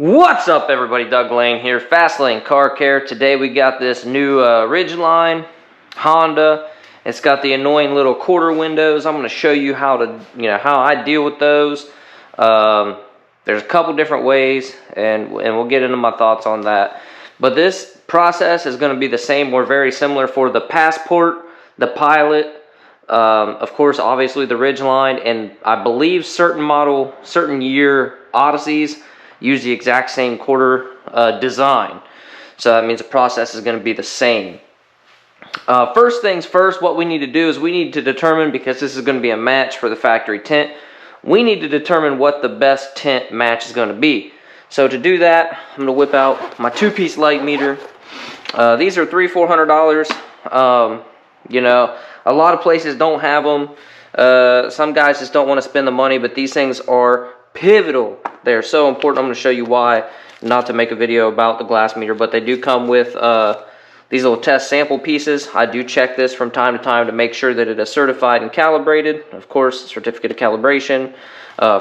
What's up, everybody? Doug Lane here, Fast Lane Car Care. Today we got this new Ridgeline Honda. It's got the annoying little quarter windows. I'm going to show you how I deal with those. There's a couple different ways, and we'll get into my thoughts on that. But this process is going to be the same or very similar for the Passport, the Pilot, of course, obviously the Ridgeline, and I believe certain year Odysseys use the exact same quarter design. So that means the process is going to be the same. First things first, what we need to do is we need to determine, because this is going to be a match for the factory tint, we need to determine what the best tint match is going to be. So to do that, I'm going to whip out my two-piece light meter. These are $300-400. A lot of places don't have them. Some guys just don't want to spend the money, but these things are pivotal. They're so important. I'm going to show you why. Not to make a video about the glass meter, but they do come with these little test sample pieces. I do check this from time to time to make sure that it is certified and calibrated. Of course, certificate of calibration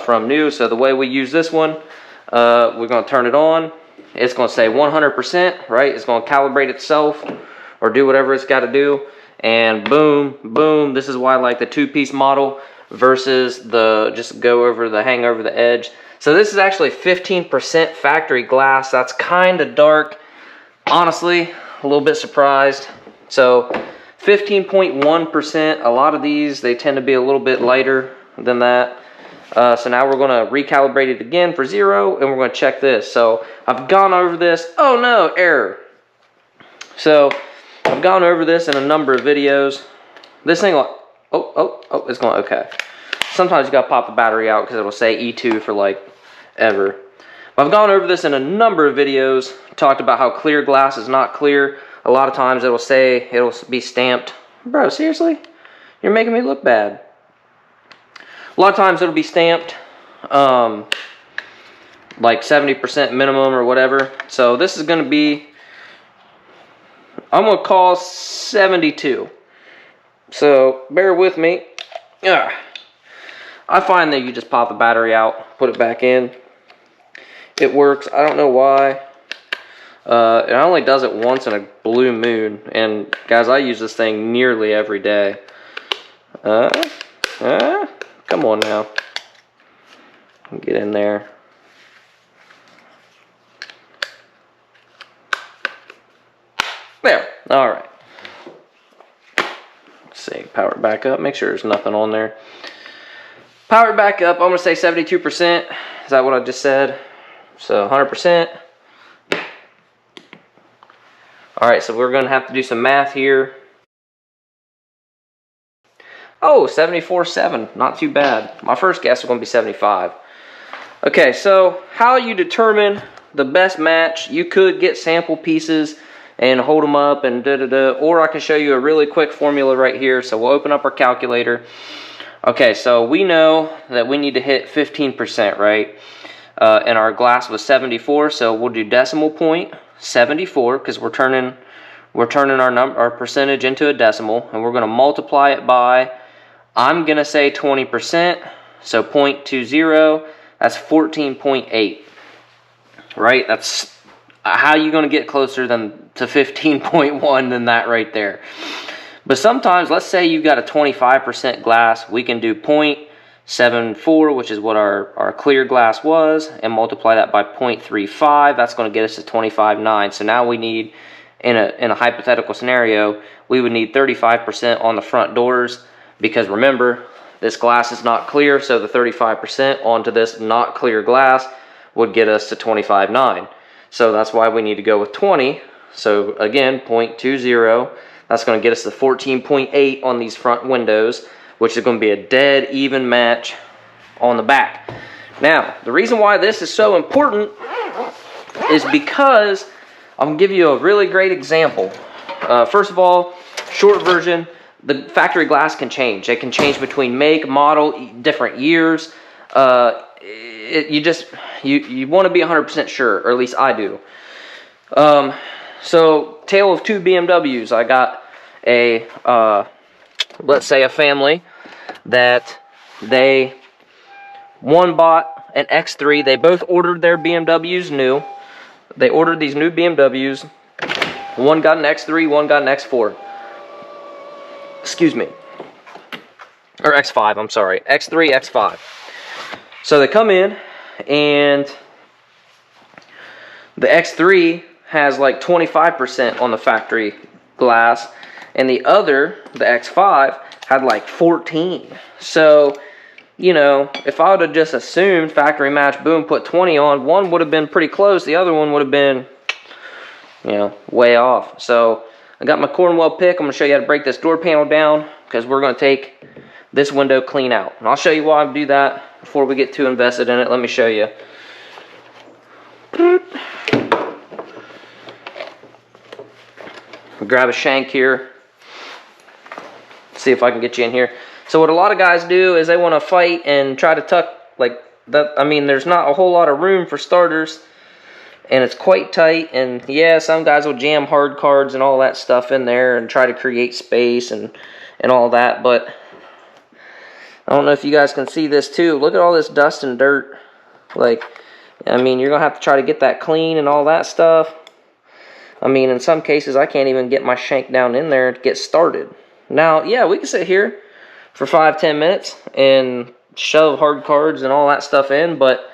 from new. So the way we use this one, we're going to turn it on. It's going to say 100%, right? It's going to calibrate itself or do whatever it's got to do. And boom, boom. This is why I like the two-piece model versus the just hang over the edge. So this is actually 15% factory glass. That's kind of dark. Honestly, a little bit surprised. So 15.1%. A lot of these, they tend to be a little bit lighter than that. So now we're going to recalibrate it again for 0, and we're going to check this. So I've gone over this. Oh no, error. So I've gone over this in a number of videos. This thing, it's going, okay. Sometimes you got to pop the battery out because it'll say E2 for like ever. But I've gone over this in a number of videos, talked about how clear glass is not clear. A lot of times it'll be stamped. Bro, seriously? You're making me look bad. A lot of times it'll be stamped like 70% minimum or whatever. So this is going to be, I'm going to call 72. So bear with me. I find that you just pop the battery out, put it back in. It works. I don't know why. It only does it once in a blue moon. And guys, I use this thing nearly every day. Come on now. Get in there. There. All right. Let's see. Power it back up. Make sure there's nothing on there. Power it back up. I'm going to say 72%. Is that what I just said? So 100%. All right. So we're going to have to do some math here. Oh, 74.7. Not too bad. My first guess is going to be 75. Okay. So how you determine the best match? You could get sample pieces and hold them up and or I can show you a really quick formula right here. So we'll open up our calculator. Okay, so we know that we need to hit 15%, right? And our glass was 74, so we'll do decimal point 74 because we're turning our percentage into a decimal, and we're going to multiply it by, I'm going to say 20%, so 0.20. That's 14.8, right? That's how you going to get closer to 15.1 than that right there. But sometimes, let's say you've got a 25% glass, we can do 0.74, which is what our clear glass was, and multiply that by 0.35. That's going to get us to 25.9. So now we need, in a hypothetical scenario, we would need 35% on the front doors, because remember, this glass is not clear, so the 35% onto this not clear glass would get us to 25.9. So that's why we need to go with 20. So again, 0.20. That's going to get us to 14.8 on these front windows, which is going to be a dead even match on the back. Now, the reason why this is so important is because I'm going to give you a really great example. First of all, short version, the factory glass can change. It can change between make, model, different years. You want to be 100% sure, or at least I do. So, tale of two BMWs. I got let's say a family that one bought an X3. They both ordered their BMWs new. They ordered these new BMWs. One got an X3, one got an X4. Excuse me. Or X5, I'm sorry. X3, X5. So they come in, and the X3 has like 25% on the factory glass, and the other, the X5, had like 14. So, you know, if I would have just assumed factory match, boom, put 20 on, one would have been pretty close, the other one would have been, you know, way off. So I got my Cornwell pick. I'm going to show you how to break this door panel down, because we're going to take this window clean out. And I'll show you why I do that before we get too invested in it. Let me show you. Grab a shank here. See if I can get you in here. So what a lot of guys do is they want to fight and try to tuck like that. I mean, there's not a whole lot of room for starters, and it's quite tight. And yeah, some guys will jam hard cards and all that stuff in there and try to create space and all that. But I don't know if you guys can see this too. Look at all this dust and dirt. Like, I mean, you're gonna have to try to get that clean and all that stuff. I mean, in some cases, I can't even get my shank down in there to get started. Now, yeah, we can sit here for 5-10 minutes and shove hard cards and all that stuff in, but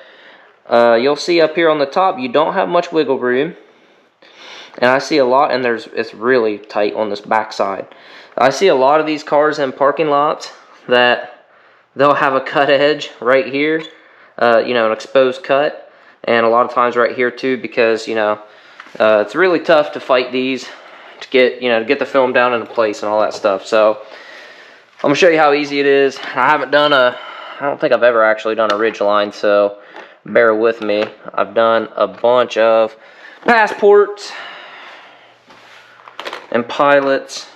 you'll see up here on the top, you don't have much wiggle room. And I see a lot, and it's really tight on this back side. I see a lot of these cars in parking lots that they'll have a cut edge right here, you know, an exposed cut, and a lot of times right here too, because, you know, it's really tough to fight these to get, you know, to get the film down into place and all that stuff. So I'm gonna show you how easy it is. I don't think I've ever actually done a Ridgeline, so bear with me. I've done a bunch of Passports and Pilots.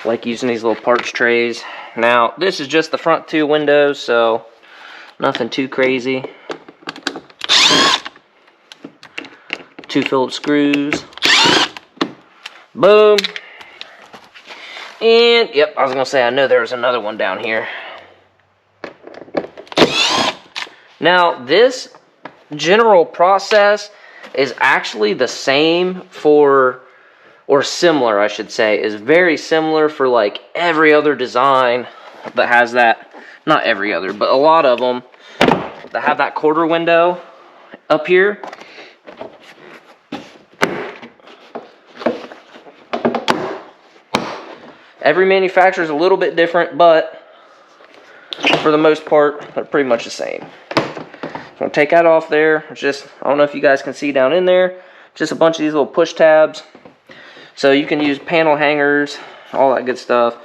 Like using these little parts trays. Now, this is just the front two windows, so nothing too crazy. 2 Phillips screws. Boom. And, yep, I was going to say, I know there was another one down here. Now, this general process is actually the same for, or similar, I should say, is very similar for like every other design that has that, not every other, but a lot of them that have that quarter window up here. Every manufacturer is a little bit different, but for the most part, they're pretty much the same. I'm going to take that off there. It's just, I don't know if you guys can see down in there, just a bunch of these little push tabs. So you can use panel hangers, all that good stuff.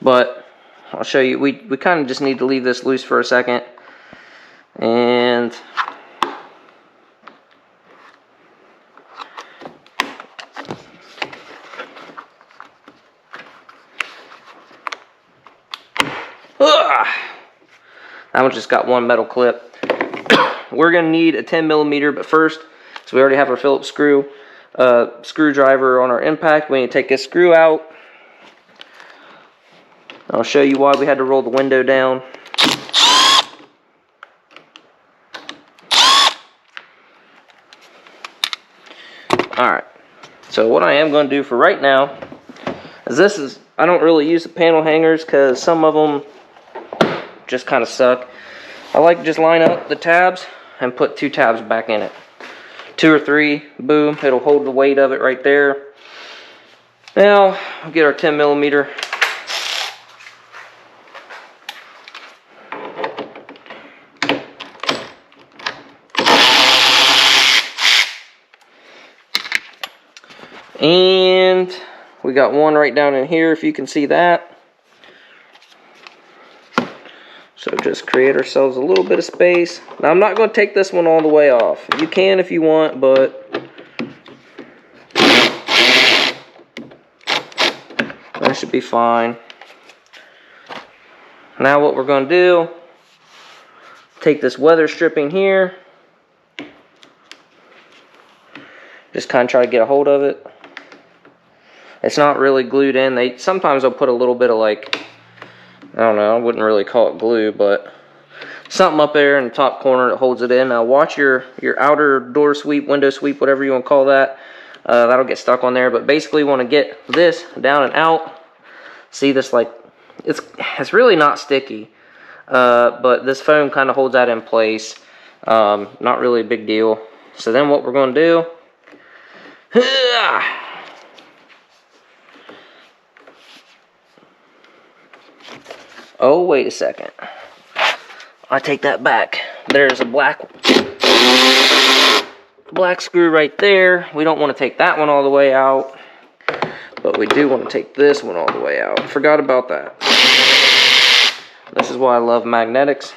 But I'll show you, we kind of just need to leave this loose for a second. And that one just got one metal clip. We're going to need a 10mm, but first, so we already have our Phillips screwdriver on our impact. We need to take this screw out. I'll show you why we had to roll the window down. Alright, so what I am going to do for right now is I don't really use the panel hangers because some of them just kind of suck. I like to just line up the tabs and put 2 tabs back in it. 2 or 3, boom, it'll hold the weight of it right there. Now, we'll get our 10mm. And we got one right down in here, if you can see that. So just create ourselves a little bit of space. Now I'm not going to take this one all the way off. You can if you want, but that should be fine. Now what we're going to do, take this weather stripping here. Just kind of try to get a hold of it. It's not really glued in. Sometimes they'll put a little bit of, like, I don't know, I wouldn't really call it glue, but something up there in the top corner that holds it in. Now watch your outer door sweep, window sweep, whatever you want to call that. That'll get stuck on there. But basically you want to get this down and out. See this, like, it's really not sticky. But this foam kind of holds that in place. Not really a big deal. So then what we're going to do, oh, wait a second. I take that back. There's a black screw right there. We don't want to take that one all the way out, but we do want to take this one all the way out. Forgot about that. This is why I love magnetics.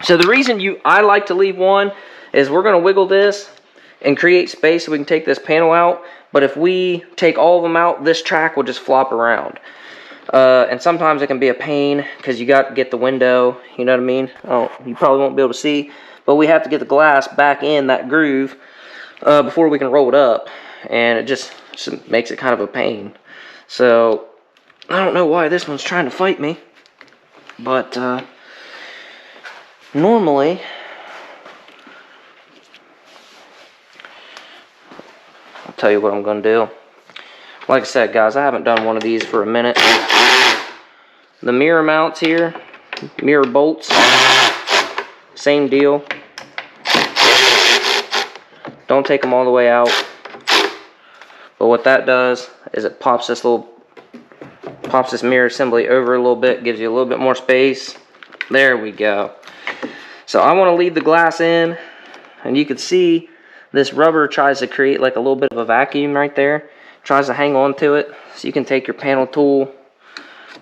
So the reason I like to leave one is we're going to wiggle this and create space so we can take this panel out. But if we take all of them out, this track will just flop around. And sometimes it can be a pain because you got to get the window, you know what I mean? Oh, you probably won't be able to see, but we have to get the glass back in that groove before we can roll it up, and it just makes it kind of a pain. So I don't know why this one's trying to fight me, but normally I'll tell you what I'm going to do. Like I said, guys, I haven't done one of these for a minute. The mirror mounts here, mirror bolts, same deal. Don't take them all the way out. But what that does is it pops this mirror assembly over a little bit, gives you a little bit more space. There we go. So I want to leave the glass in, and you can see this rubber tries to create like a little bit of a vacuum right there. Tries to hang on to it. So you can take your panel tool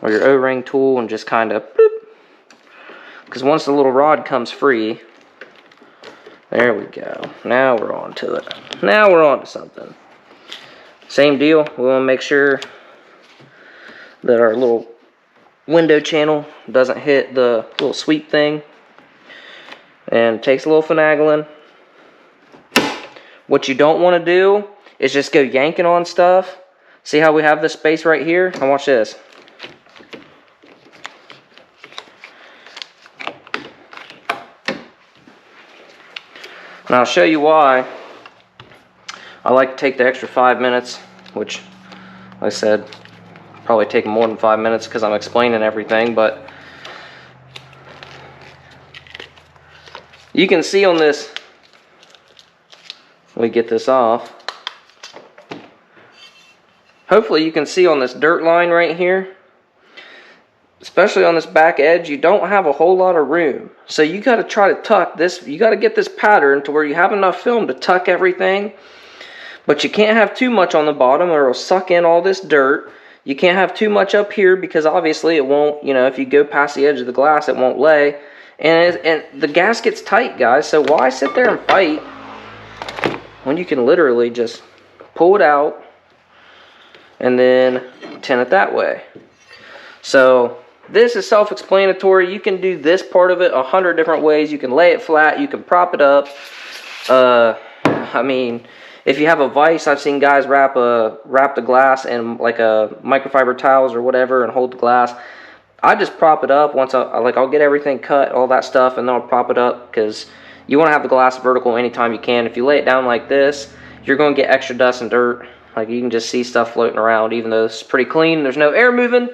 or your O-ring tool and just kind of boop. Because once the little rod comes free, there we go. Now we're on to it. Now we're on to something. Same deal. We want to make sure that our little window channel doesn't hit the little sweep thing. And it takes a little finagling. What you don't want to do is just go yanking on stuff. See how we have this space right here? Now watch this. And I'll show you why I like to take the extra 5 minutes, which, like I said, probably take more than 5 minutes because I'm explaining everything, but you can see on this, let me get this off. Hopefully you can see on this dirt line right here, especially on this back edge, you don't have a whole lot of room. So you got to try to tuck this, you got to get this pattern to where you have enough film to tuck everything. But you can't have too much on the bottom or it'll suck in all this dirt. You can't have too much up here because obviously it won't, you know, if you go past the edge of the glass, it won't lay. And the gasket's tight, guys, so why sit there and fight when you can literally just pull it out and then tint it that way. So this is self-explanatory. You can do this part of it 100 different ways. You can lay it flat, you can prop it up. I mean, if you have a vise, I've seen guys wrap the glass in like a microfiber towels or whatever and hold the glass. I just prop it up once I'll get everything cut, all that stuff, and then I'll prop it up because you want to have the glass vertical anytime you can. If you lay it down like this, you're going to get extra dust and dirt. Like you can just see stuff floating around, even though it's pretty clean. There's no air moving.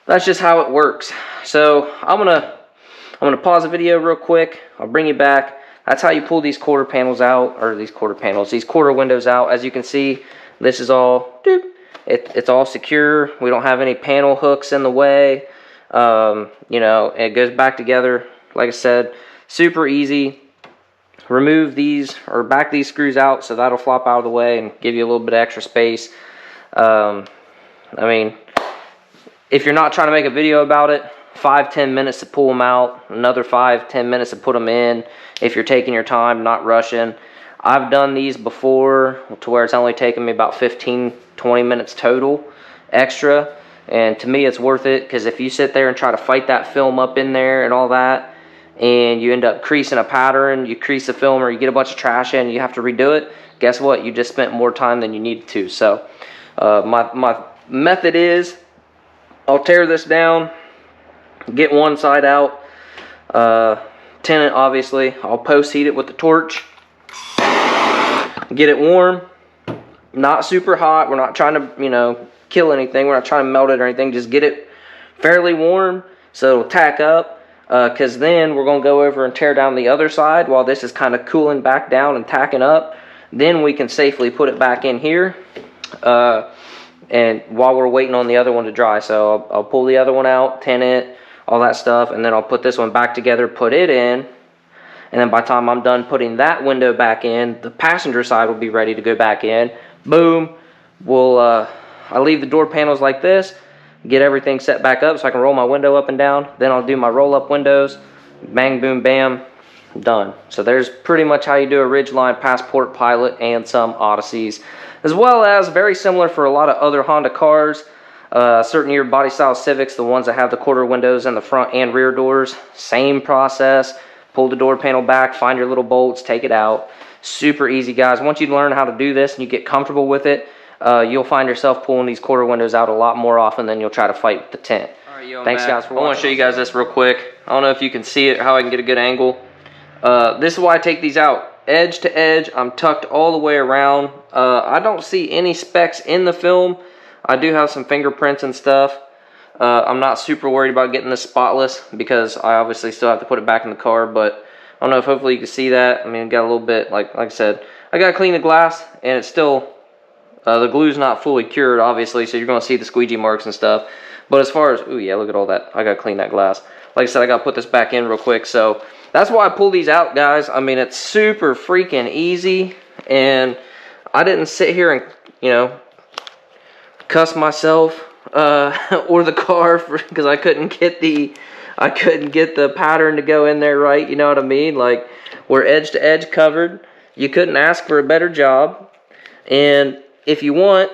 That's just how it works. So I'm gonna pause the video real quick. I'll bring you back. That's how you pull these quarter panels out, or these quarter windows out. As you can see, this is all it's all secure. We don't have any panel hooks in the way. You know, it goes back together. Like I said, super easy. Remove these or back these screws out so that'll flop out of the way and give you a little bit of extra space. I mean, if you're not trying to make a video about it, 5-10 minutes to pull them out, another 5-10 minutes to put them in if you're taking your time, not rushing. I've done these before to where it's only taken me about 15-20 minutes total extra, and to me it's worth it because if you sit there and try to fight that film up in there and all that, and you end up creasing a pattern, you crease the film or you get a bunch of trash in and you have to redo it, guess what? You just spent more time than you needed to. So My method is I'll tear this down, get one side out, tint it obviously. I'll post heat it with the torch, get it warm, not super hot. We're not trying to, you know, kill anything. We're not trying to melt it or anything. Just get it fairly warm so it'll tack up, because then we're going to go over and tear down the other side while this is kind of cooling back down and tacking up. Then we can safely put it back in here, and while we're waiting on the other one to dry. So I'll pull the other one out, tint it, all that stuff, and then I'll put this one back together, put it in, and then by the time I'm done putting that window back in, the passenger side will be ready to go back in. Boom. I'll leave the door panels like this, get everything set back up so I can roll my window up and down. Then I'll do my roll up windows, bang, boom, bam, done. So there's pretty much how you do a Ridgeline, Passport, Pilot, and some Odysseys, as well as very similar for a lot of other Honda cars. Certain year body style Civics, the ones that have the quarter windows in the front and rear doors, same process. Pull the door panel back, find your little bolts, take it out. Super easy, guys. Once you learn how to do this and you get comfortable with it, you'll find yourself pulling these quarter windows out a lot more often than you'll try to fight with the tint. All right, yo, thanks guys for watching. I want to show you guys this real quick. I don't know if you can see it, how I can get a good angle. This is why I take these out. Edge to edge, I'm tucked all the way around. I don't see any specks in the film. I do have some fingerprints and stuff. I'm not super worried about getting this spotless because I obviously still have to put it back in the car, but I don't know if hopefully you can see that. I mean, it got a little bit, like I said, I got to clean the glass, and it's still, the glue's not fully cured, obviously, so you're going to see the squeegee marks and stuff. But as far as, ooh, yeah, look at all that. I got to clean that glass. Like I said, I got to put this back in real quick, so that's why I pull these out, guys. I mean, it's super freaking easy, and I didn't sit here and, you know, cuss myself or the car because I couldn't get the pattern to go in there right. You know what I mean? Like, we're edge to edge covered. You couldn't ask for a better job. And if you want,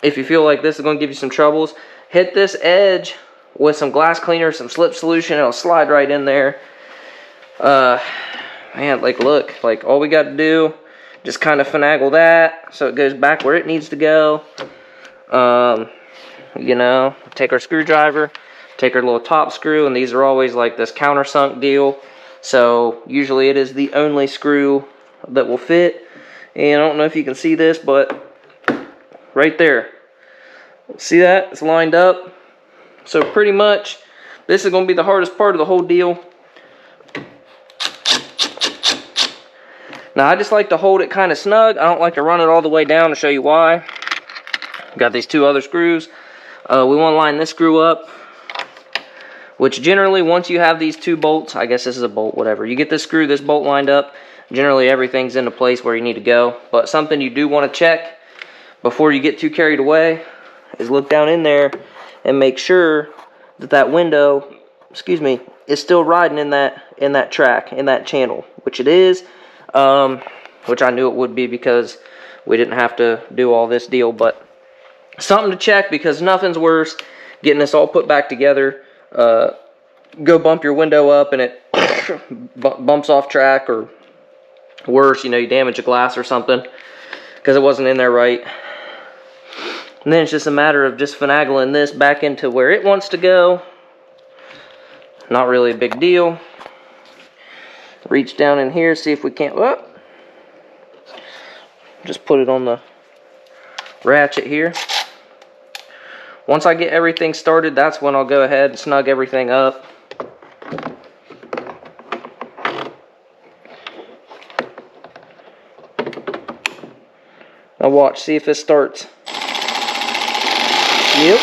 if you feel like this is going to give you some troubles, hit this edge with some glass cleaner, some slip solution. It'll slide right in there. Man, like, look, like, all we got to do, just kind of finagle that so it goes back where it needs to go. You know, take our screwdriver, take our little top screw, and these are always like this countersunk deal. So usually it is the only screw that will fit. And I don't know if you can see this, but right there, see that? It's lined up. So pretty much this is going to be the hardest part of the whole deal. Now I just like to hold it kind of snug. I don't like to run it all the way down to show you why. Got these two other screws. We want to line this screw up, which generally once you have these two bolts, I guess this is a bolt, whatever. You get this screw, this bolt lined up, generally everything's into place where you need to go. But something you do want to check before you get too carried away is look down in there and make sure that that window, excuse me, is still riding in that track, in that channel, which it is, which I knew it would be because we didn't have to do all this deal. But something to check, because nothing's worse getting this all put back together. Go bump your window up and it bumps off track, or worse, you know, you damage a glass or something because it wasn't in there right. And then it's just a matter of just finagling this back into where it wants to go. Not really a big deal. Reach down in here, see if we can't, just put it on the ratchet here. Once I get everything started, that's when I'll go ahead and snug everything up. Now watch, see if it starts. Yep.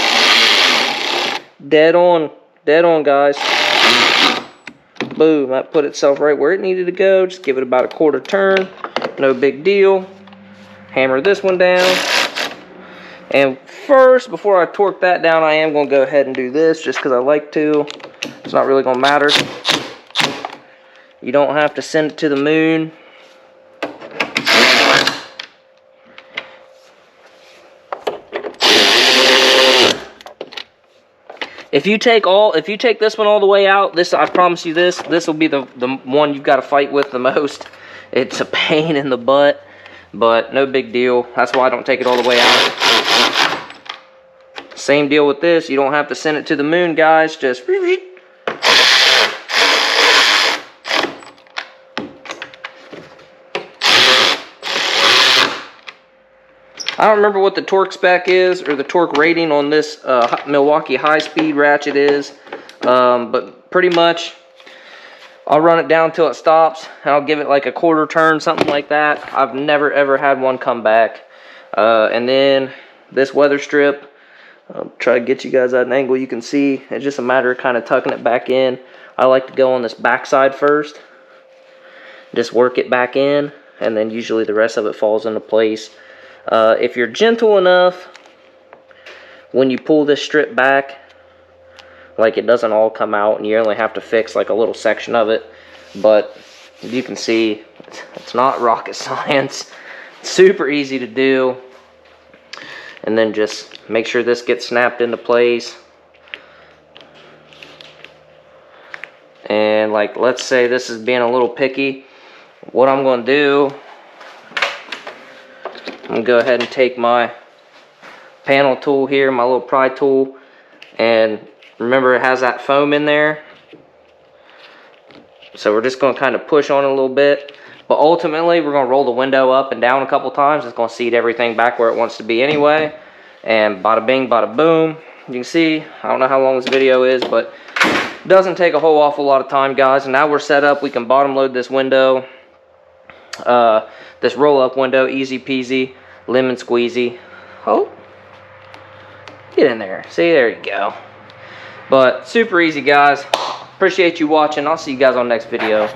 Dead on, guys. Boom, that put itself right where it needed to go. Just give it about a quarter turn. No big deal. Hammer this one down. And first, before I torque that down, I am going to go ahead and do this just because I like to. It's not really going to matter. You don't have to send it to the moon. If you take this one all the way out, this, I promise you this will be the one you've got to fight with the most. It's a pain in the butt. but no big deal. That's why I don't take it all the way out. Same deal with this. You don't have to send it to the moon, guys. Just I don't remember what the torque spec is or the torque rating on this Milwaukee high-speed ratchet is, but pretty much I'll run it down till it stops, and I'll give it like a quarter turn, something like that. I've never ever had one come back. And then this weather strip, I'll try to get you guys at an angle you can see. It's just a matter of kind of tucking it back in. I like to go on this back side first, just work it back in, and then usually the rest of it falls into place. If you're gentle enough, when you pull this strip back, like it doesn't all come out and you only have to fix like a little section of it, but you can see it's not rocket science. It's super easy to do. And then just make sure this gets snapped into place. And like, let's say this is being a little picky. What I'm going to do, I'm going to go ahead and take my panel tool here, my little pry tool, and remember it has that foam in there. So we're just going to kind of push on it a little bit. But ultimately, we're going to roll the window up and down a couple times. It's going to seat everything back where it wants to be anyway. And bada bing, bada boom. You can see, I don't know how long this video is, but it doesn't take a whole awful lot of time, guys. And now we're set up. We can bottom load this window. This roll-up window, easy peasy, lemon squeezy. Oh, get in there. See, there you go. But super easy, guys. Appreciate you watching. I'll see you guys on the next video.